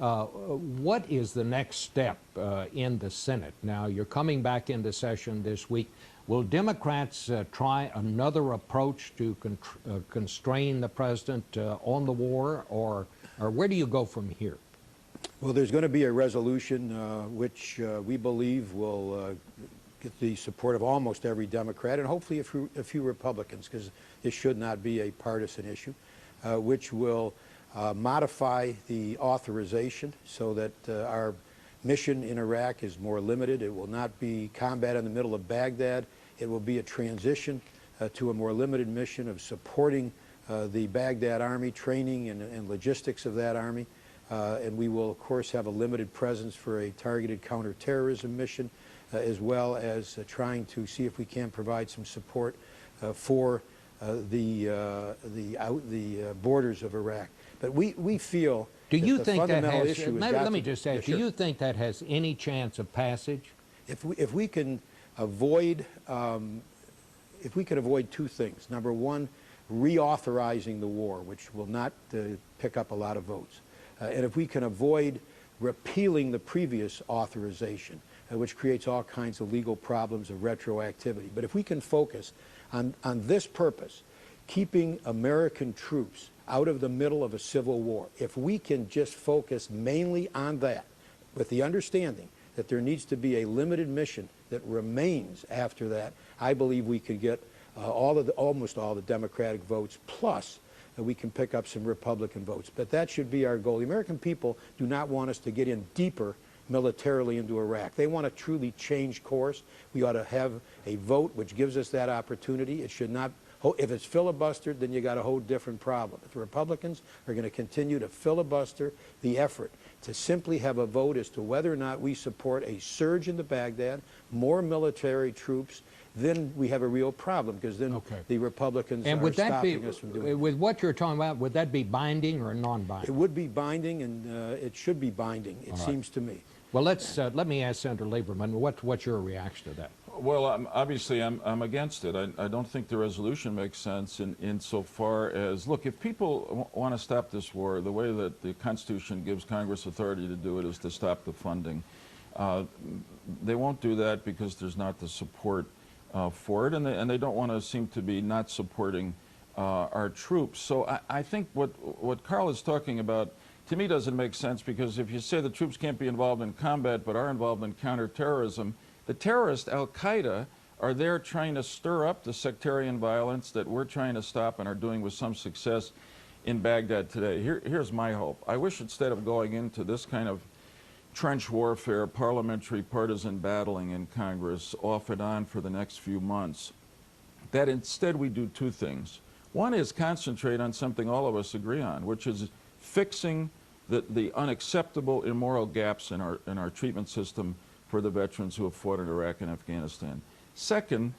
What is the next step in the Senate? Now, you're coming back into session this week. Will Democrats try another approach to constrain the president on the war, or where do you go from here? Well, there's going to be a resolution which we believe will get the support of almost every Democrat and hopefully a few Republicans, because this should not be a partisan issue, which will modify the authorization so that our mission in Iraq is more limited. It will not be combat in the middle of Baghdad. It will be a transition to a more limited mission of supporting the Baghdad army, training and logistics of that army. And we will, of course, have a limited presence for a targeted counterterrorism mission, as well as trying to see if we can provide some support for the borders of Iraq. But we feel do you that the think fundamental that has, issue maybe, let me just ask, sure. do you think that has any chance of passage? If we can avoid two things. Number one, reauthorizing the war, which will not pick up a lot of votes. And if we can avoid repealing the previous authorization, which creates all kinds of legal problems of retroactivity. But if we can focus on this purpose, keeping American troops out of the middle of a civil war, if we can just focus mainly on that, with the understanding that there needs to be a limited mission that remains after that, I believe we could get almost all the Democratic votes, plus we can pick up some Republican votes. But that should be our goal. The American people do not want us to get in deeper militarily into Iraq. They want to truly change course. We ought to have a vote which gives us that opportunity. It should not, if it's filibustered, then you got a whole different problem. If the Republicans are going to continue to filibuster the effort to simply have a vote as to whether or not we support a surge into Baghdad, more military troops, then we have a real problem, because then the Republicans are stopping us from doing it. With what you're talking about, would that be binding or non-binding? It would be binding, and it should be binding, it seems to me. Well, let me ask Senator Lieberman, what's your reaction to that? Well, obviously I'm against it. I don't think the resolution makes sense insofar as, look, if people want to stop this war, the way that the Constitution gives Congress authority to do it is to stop the funding. They won't do that because there's not the support for it, and they don't want to seem to be not supporting our troops. So I think what Carl is talking about, to me, doesn't make sense, because if you say the troops can't be involved in combat but are involved in counterterrorism, the terrorists, Al-Qaeda, are there trying to stir up the sectarian violence that we're trying to stop and are doing with some success in Baghdad today. Here's my hope. I wish, instead of going into this kind of trench warfare, parliamentary partisan battling in Congress off and on for the next few months, that instead we do two things. One is concentrate on something all of us agree on, which is fixing the unacceptable immoral gaps in our treatment system for the veterans who have fought in Iraq and Afghanistan. Second,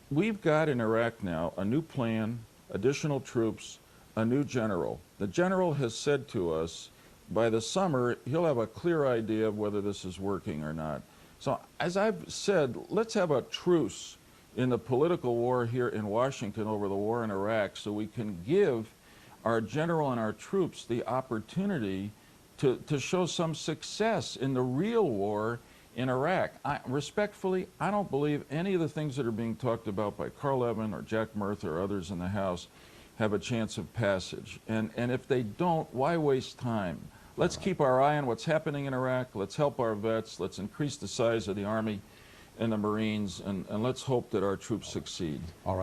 we've got in Iraq now a new plan, additional troops, a new general. The general has said to us, by the summer, he'll have a clear idea of whether this is working or not. So, as I've said, let's have a truce in the political war here in Washington over the war in Iraq, so we can give our general and our troops the opportunity to show some success in the real war in Iraq. Respectfully, I don't believe any of the things that are being talked about by Carl Levin or Jack Murtha or others in the House have a chance of passage. And if they don't, why waste time? Let's keep our eye on what's happening in Iraq. Let's help our vets. Let's increase the size of the Army and the Marines, and let's hope that our troops succeed. All right.